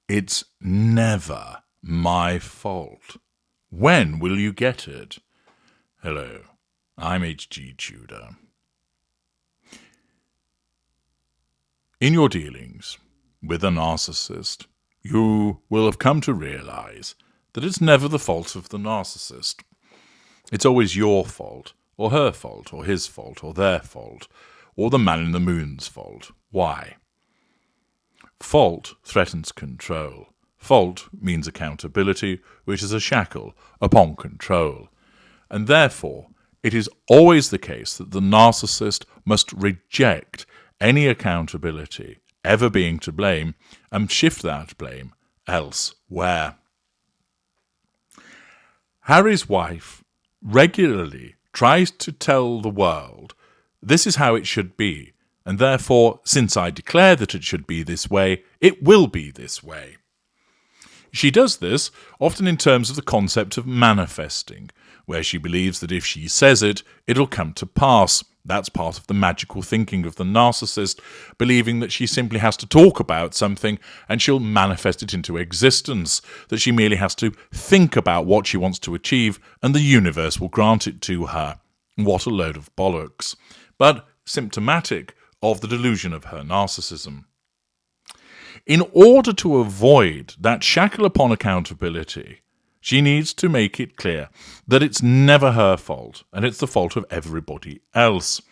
It's never my fault. When will you get it? Hello, I'm H.G. Tudor. In your dealings with a narcissist, you will have come to realize that it's never the fault of the narcissist. It's always your fault, or her fault, or his fault, or their fault, or the man in the moon's fault. Why? Fault threatens control. Fault means accountability, which is a shackle upon control. And therefore, it is always the case that the narcissist must reject any accountability, ever being to blame, and shift that blame elsewhere. Harry's wife regularly tries to tell the world, this is how it should be, and therefore, since I declare that it should be this way, it will be this way. She does this often in terms of the concept of manifesting, where she believes that if she says it, it'll come to pass. That's part of the magical thinking of the narcissist, believing that she simply has to talk about something and she'll manifest it into existence, that she merely has to think about what she wants to achieve and the universe will grant it to her. What a load of bollocks. But symptomatic of the delusion of her narcissism. In order to avoid that shackle upon accountability, she needs to make it clear that it's never her fault and it's the fault of everybody else.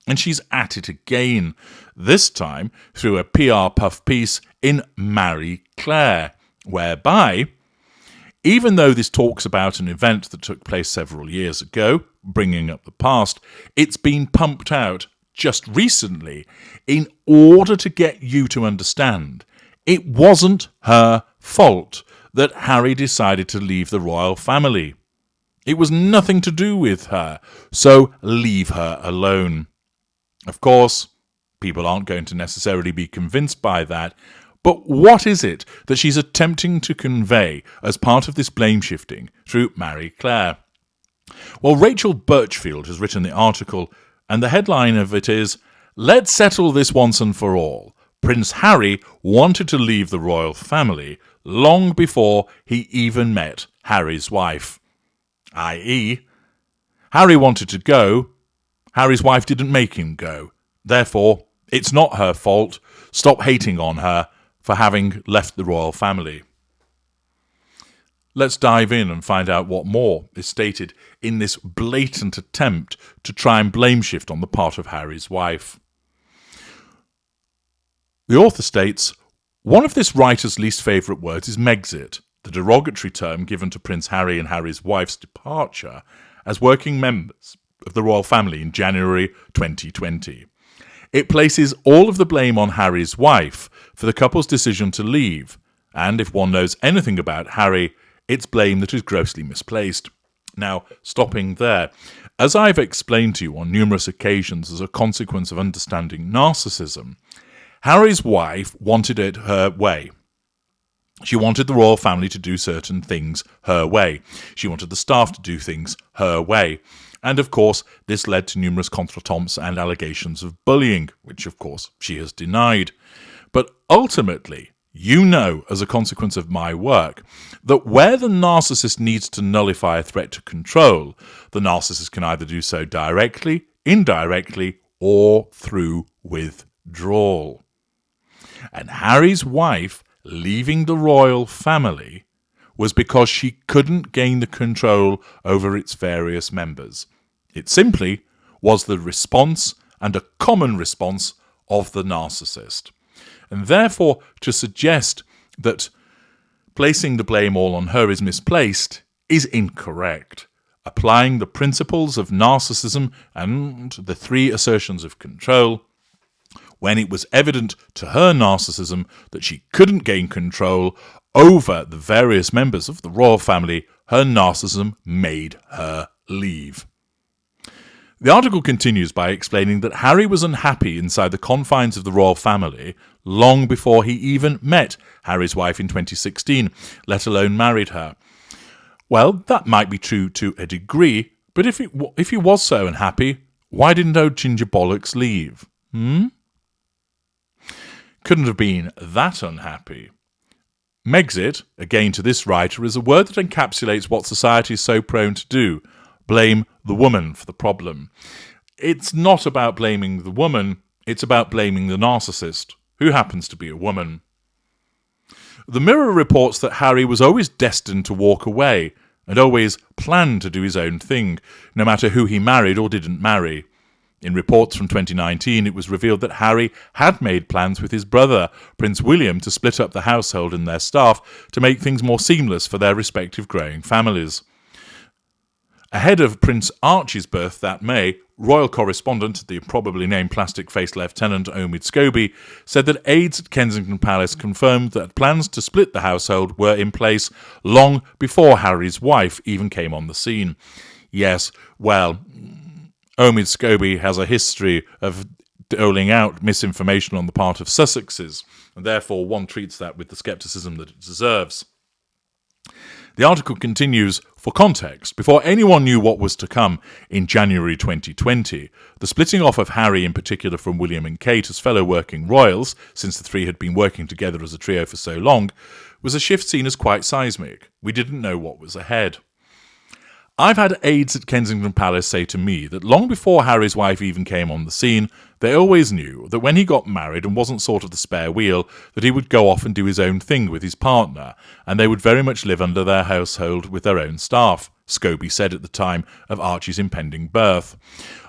And she's at it again, this time through a PR puff piece in Marie Claire, whereby, even though this talks about an event that took place several years ago, bringing up the past, it's been pumped out just recently in order to get you to understand it wasn't her fault that Harry decided to leave the royal family. It was nothing to do with her, so leave her alone. Of course, people aren't going to necessarily be convinced by that, but what is it that she's attempting to convey as part of this blame shifting through Marie Claire? Well, Rachel Birchfield has written the article, and the headline of it is, "Let's settle this once and for all. Prince Harry wanted to leave the royal family long before he even met Harry's wife." i.e., Harry wanted to go, Harry's wife didn't make him go. Therefore, it's not her fault. Stop hating on her for having left the royal family. Let's dive in and find out what more is stated in this blatant attempt to try and blame shift on the part of Harry's wife. The author states, one of this writer's least favourite words is Megxit, the derogatory term given to Prince Harry and Harry's wife's departure as working members of the royal family in January 2020. It places all of the blame on Harry's wife for the couple's decision to leave, and if one knows anything about Harry, it's blame that is grossly misplaced. Now, stopping there, as I've explained to you on numerous occasions as a consequence of understanding narcissism, Harry's wife wanted it her way. She wanted the royal family to do certain things her way. She wanted the staff to do things her way. And of course, this led to numerous contretemps and allegations of bullying, which of course she has denied. But ultimately, you know, as a consequence of my work, that where the narcissist needs to nullify a threat to control, the narcissist can either do so directly, indirectly, or through withdrawal. And Harry's wife leaving the royal family was because she couldn't gain the control over its various members. It simply was the response, and a common response, of the narcissist. And therefore, to suggest that placing the blame all on her is misplaced is incorrect. Applying the principles of narcissism and the three assertions of control, when it was evident to her narcissism that she couldn't gain control over the various members of the royal family, her narcissism made her leave. The article continues by explaining that Harry was unhappy inside the confines of the royal family long before he even met Harry's wife in 2016, let alone married her. Well, that might be true to a degree, but if he was so unhappy, why didn't old Ginger Bollocks leave? Couldn't have been that unhappy. Megxit, again to this writer, is a word that encapsulates what society is so prone to do: blame the woman for the problem. It's not about blaming the woman, it's about blaming the narcissist, who happens to be a woman. The Mirror reports that Harry was always destined to walk away, and always planned to do his own thing, no matter who he married or didn't marry. In reports from 2019, it was revealed that Harry had made plans with his brother, Prince William, to split up the household and their staff to make things more seamless for their respective growing families. Ahead of Prince Archie's birth that May, royal correspondent, the probably named plastic-faced Lieutenant Omid Scobie, said that aides at Kensington Palace confirmed that plans to split the household were in place long before Harry's wife even came on the scene. Yes, well, Omid Scobie has a history of doling out misinformation on the part of Sussexes, and therefore one treats that with the scepticism that it deserves. The article continues, for context, before anyone knew what was to come in January 2020, the splitting off of Harry in particular from William and Kate as fellow working royals, since the three had been working together as a trio for so long, was a shift seen as quite seismic. We didn't know what was ahead. I've had aides at Kensington Palace say to me that long before Harry's wife even came on the scene, they always knew that when he got married and wasn't sort of the spare wheel, that he would go off and do his own thing with his partner, and they would very much live under their household with their own staff, Scobie said at the time of Archie's impending birth.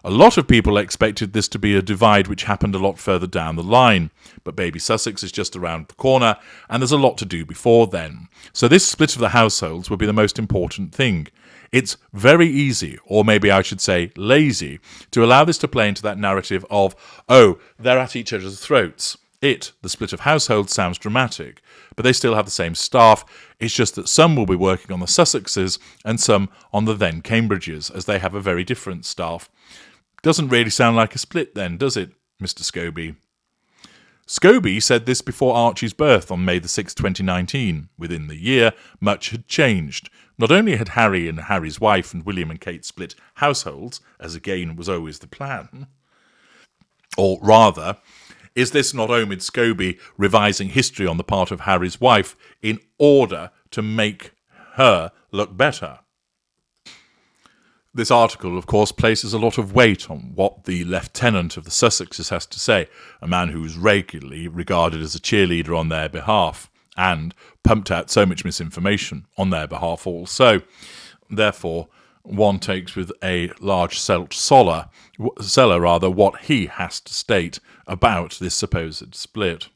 A lot of people expected this to be a divide which happened a lot further down the line, but baby Sussex is just around the corner, and there's a lot to do before then. So this split of the households will be the most important thing. It's very easy, or maybe I should say lazy, to allow this to play into that narrative of, oh, they're at each other's throats. The split of households, sounds dramatic, but they still have the same staff. It's just that some will be working on the Sussexes and some on the then Cambridges, as they have a very different staff. Doesn't really sound like a split then, does it, Mr. Scobie? Scobie said this before Archie's birth on May the 6th, 2019. Within the year, much had changed. Not only had Harry and Harry's wife and William and Kate split households, as again was always the plan, or rather, is this not Omid Scobie revising history on the part of Harry's wife in order to make her look better? This article, of course, places a lot of weight on what the Lieutenant of the Sussexes has to say, a man who is regularly regarded as a cheerleader on their behalf, and pumped out so much misinformation on their behalf also. Therefore, one takes with a large cellar what he has to state about this supposed split.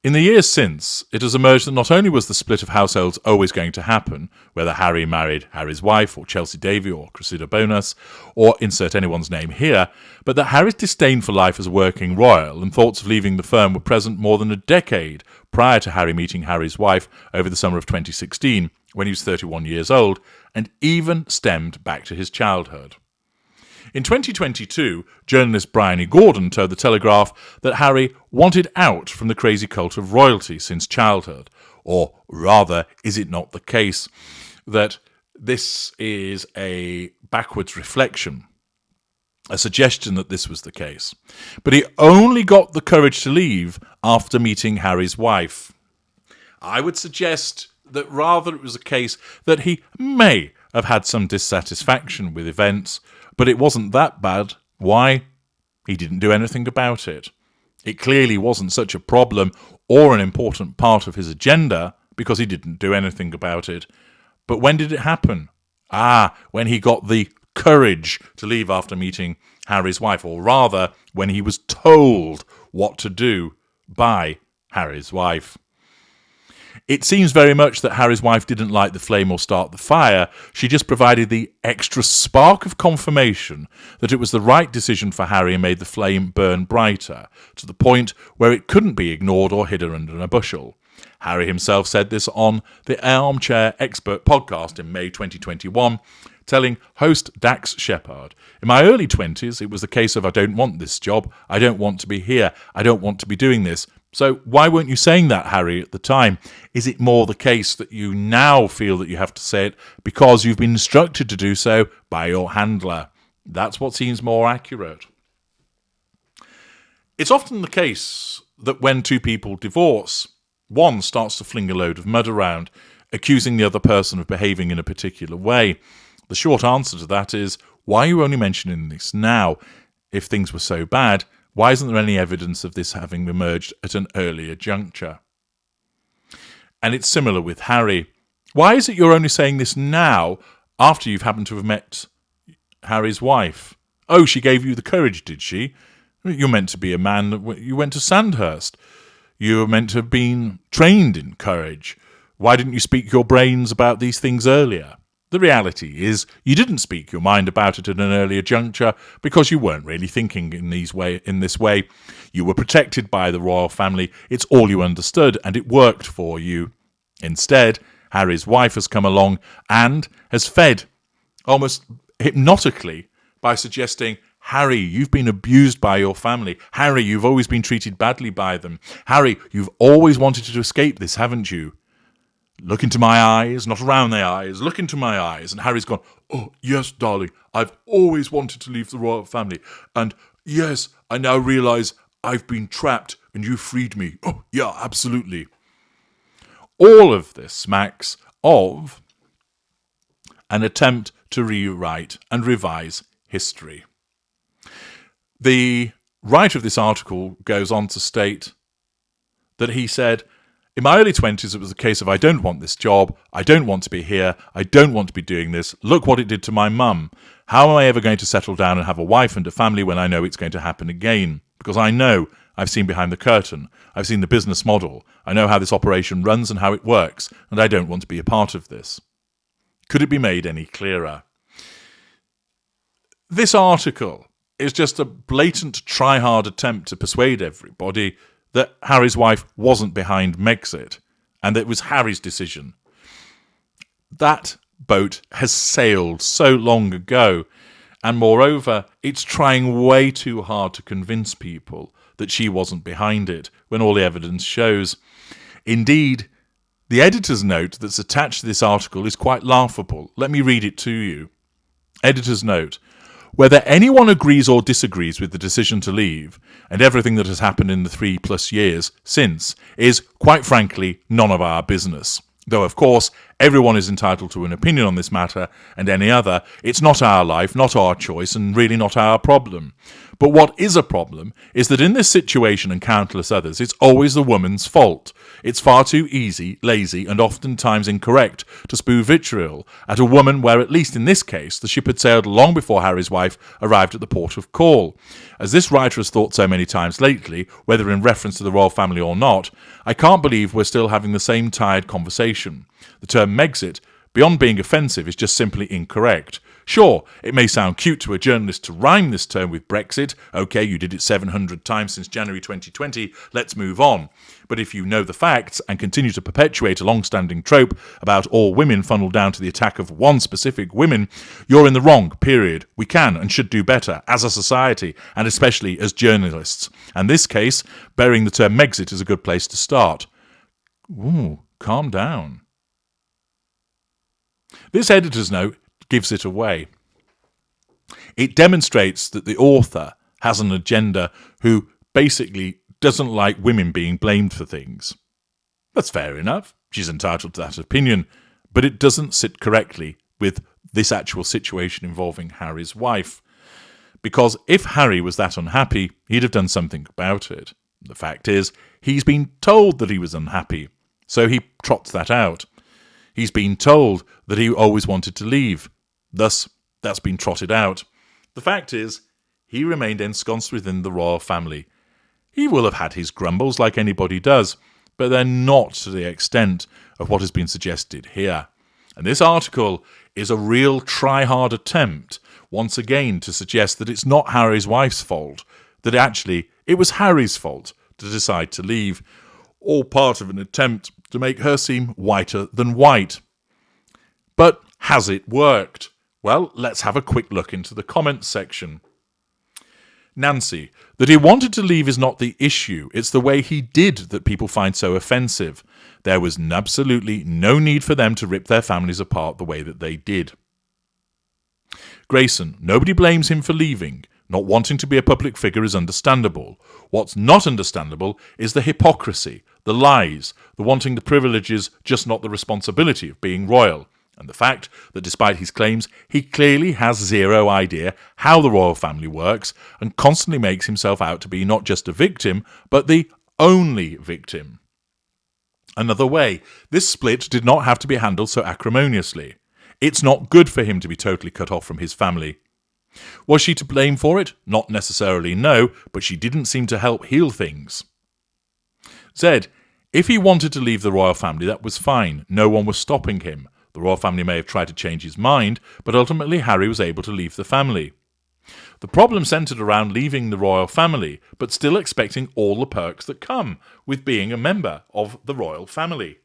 In the years since, it has emerged that not only was the split of households always going to happen, whether Harry married Harry's wife, or Chelsea Davy, or Cressida Bonas, or insert anyone's name here, but that Harry's disdain for life as a working royal and thoughts of leaving the firm were present more than a decade prior to Harry meeting Harry's wife over the summer of 2016, when he was 31 years old, and even stemmed back to his childhood. In 2022, journalist Bryony Gordon told The Telegraph that Harry wanted out from the crazy cult of royalty since childhood. Or rather, is it not the case that this is a backwards reflection, a suggestion that this was the case? But he only got the courage to leave after meeting Harry's wife. I would suggest that rather it was a case that he may have had some dissatisfaction with events, but it wasn't that bad. Why? He didn't do anything about it. It clearly wasn't such a problem or an important part of his agenda because he didn't do anything about it. But when did it happen? When he got the courage to leave after meeting Harry's wife, or rather, when he was told what to do by Harry's wife. It seems very much that Harry's wife didn't light the flame or start the fire. She just provided the extra spark of confirmation that it was the right decision for Harry and made the flame burn brighter, to the point where it couldn't be ignored or hidden under a bushel. Harry himself said this on the Armchair Expert podcast in May 2021, telling host Dax Shepard, "In my early 20s, it was the case of I don't want this job, I don't want to be here, I don't want to be doing this. So why weren't you saying that, Harry, at the time? Is it more the case that you now feel that you have to say it because you've been instructed to do so by your handler?" That's what seems more accurate. It's often the case that when two people divorce, one starts to fling a load of mud around, accusing the other person of behaving in a particular way. The short answer to that is, why are you only mentioning this now? If things were so bad, why isn't there any evidence of this having emerged at an earlier juncture? And it's similar with Harry. Why is it you're only saying this now after you've happened to have met Harry's wife? Oh, she gave you the courage, did she? You're meant to be a man. You went to Sandhurst. You were meant to have been trained in courage. Why didn't you speak your brains about these things earlier? The reality is you didn't speak your mind about it at an earlier juncture because you weren't really thinking in this way. You were protected by the royal family. It's all you understood, and it worked for you. Instead, Harry's wife has come along and has fed almost hypnotically by suggesting, Harry, you've been abused by your family. Harry, you've always been treated badly by them. Harry, you've always wanted to escape this, haven't you? Look into my eyes, not around the eyes, look into my eyes. And Harry's gone, oh, yes, darling, I've always wanted to leave the royal family. And yes, I now realise I've been trapped and you freed me. Oh, yeah, absolutely. All of this smacks of an attempt to rewrite and revise history. The writer of this article goes on to state that he said, in my early 20s, it was a case of I don't want this job, I don't want to be here, I don't want to be doing this, look what it did to my mum. How am I ever going to settle down and have a wife and a family when I know it's going to happen again? Because I know I've seen behind the curtain, I've seen the business model, I know how this operation runs and how it works, and I don't want to be a part of this. Could it be made any clearer? This article is just a blatant try-hard attempt to persuade everybody that Harry's wife wasn't behind Megxit and that it was Harry's decision. That boat has sailed so long ago, and moreover, it's trying way too hard to convince people that she wasn't behind it when all the evidence shows. Indeed, the editor's note that's attached to this article is quite laughable. Let me read it to you. Editor's note. Whether anyone agrees or disagrees with the decision to leave, and everything that has happened in the 3+ years since, is, quite frankly, none of our business. Though, of course, everyone is entitled to an opinion on this matter, and any other. It's not our life, not our choice, and really not our problem. But what is a problem is that in this situation and countless others, it's always the woman's fault. It's far too easy, lazy, and oftentimes incorrect to spew vitriol at a woman where, at least in this case, the ship had sailed long before Harry's wife arrived at the port of call. As this writer has thought so many times lately, whether in reference to the royal family or not, I can't believe we're still having the same tired conversation. The term Megxit, beyond being offensive, is just simply incorrect. Sure, it may sound cute to a journalist to rhyme this term with Brexit. Okay, you did it 700 times since January 2020, let's move on. But if you know the facts and continue to perpetuate a long-standing trope about all women funneled down to the attack of one specific woman, you're in the wrong, period. We can and should do better as a society, and especially as journalists. And this case, burying the term Megxit is a good place to start. Ooh, calm down. This editor's note gives it away. It demonstrates that the author has an agenda who basically doesn't like women being blamed for things. That's fair enough. She's entitled to that opinion, but it doesn't sit correctly with this actual situation involving Harry's wife. Because if Harry was that unhappy, he'd have done something about it. The fact is, he's been told that he was unhappy, so he trots that out. He's been told that he always wanted to leave. Thus, that's been trotted out. The fact is, he remained ensconced within the royal family. He will have had his grumbles like anybody does, but they're not to the extent of what has been suggested here. And this article is a real try-hard attempt, once again, to suggest that it's not Harry's wife's fault, that actually it was Harry's fault to decide to leave, all part of an attempt to make her seem whiter than white. But has it worked? Well, let's have a quick look into the comments section. Nancy, that he wanted to leave is not the issue. It's the way he did that people find so offensive. There was absolutely no need for them to rip their families apart the way that they did. Grayson, nobody blames him for leaving. Not wanting to be a public figure is understandable. What's not understandable is the hypocrisy, the lies, the wanting the privileges, just not the responsibility of being royal, and the fact that despite his claims, he clearly has zero idea how the royal family works and constantly makes himself out to be not just a victim, but the only victim. Another way, this split did not have to be handled so acrimoniously. It's not good for him to be totally cut off from his family. Was she to blame for it? Not necessarily, no, but she didn't seem to help heal things. Zed, if he wanted to leave the royal family, that was fine. No one was stopping him. The royal family may have tried to change his mind, but ultimately Harry was able to leave the family. The problem centred around leaving the royal family, but still expecting all the perks that come with being a member of the royal family.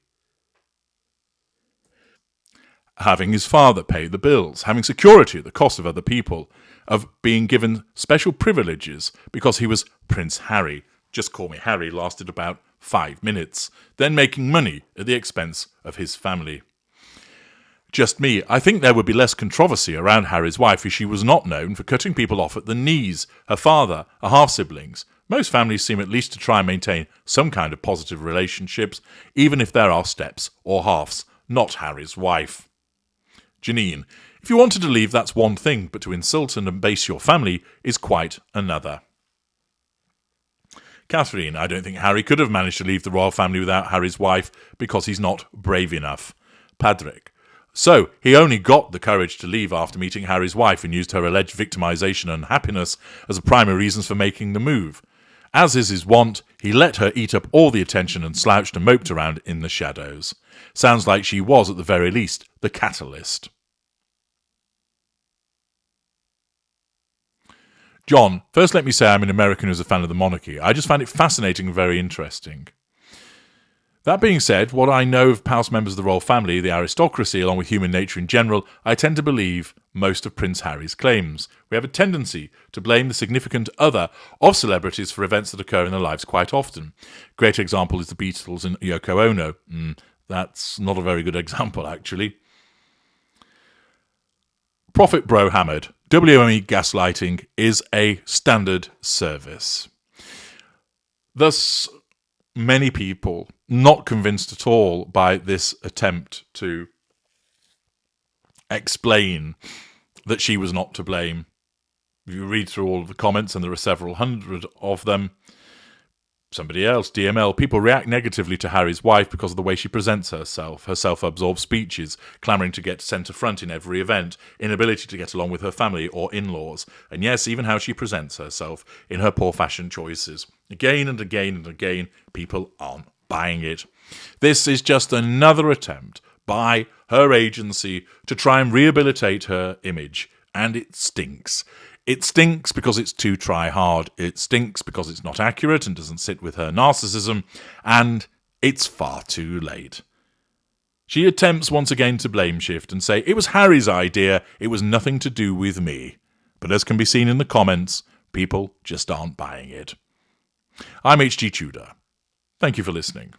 Having his father pay the bills, having security at the cost of other people, of being given special privileges because he was Prince Harry. Just Call Me Harry lasted about 5 minutes, then making money at the expense of his family. Just me, I think there would be less controversy around Harry's wife if she was not known for cutting people off at the knees, her father, her half-siblings. Most families seem at least to try and maintain some kind of positive relationships, even if there are steps or halves, not Harry's wife. Janine, if you wanted to leave, that's one thing, but to insult and abase your family is quite another. Catherine, I don't think Harry could have managed to leave the royal family without Harry's wife because he's not brave enough. Patrick, so he only got the courage to leave after meeting Harry's wife and used her alleged victimization and unhappiness as the primary reasons for making the move. As is his wont, he let her eat up all the attention and slouched and moped around in the shadows. Sounds like she was, at the very least, the catalyst. John, first let me say I'm an American who's a fan of the monarchy. I just find it fascinating and very interesting. That being said, what I know of past members of the royal family, the aristocracy, along with human nature in general, I tend to believe most of Prince Harry's claims. We have a tendency to blame the significant other of celebrities for events that occur in their lives quite often. Great example is the Beatles and Yoko Ono. That's not a very good example, actually. Prophet Bro Hammered. WME gaslighting is a standard service. Thus, many people not convinced at all by this attempt to explain that she was not to blame. If you read through all of the comments, and there are several hundred of them, somebody else, DML, people react negatively to Harry's wife because of the way she presents herself, her self-absorbed speeches, clamouring to get centre front in every event, inability to get along with her family or in-laws, and yes, even how she presents herself in her poor fashion choices. Again and again and again, people aren't buying it. This is just another attempt by her agency to try and rehabilitate her image, and it stinks. It stinks because it's too try-hard. It stinks because it's not accurate and doesn't sit with her narcissism, and it's far too late. She attempts once again to blame shift and say, it was Harry's idea, it was nothing to do with me. But as can be seen in the comments, people just aren't buying it. I'm H.G. Tudor. Thank you for listening.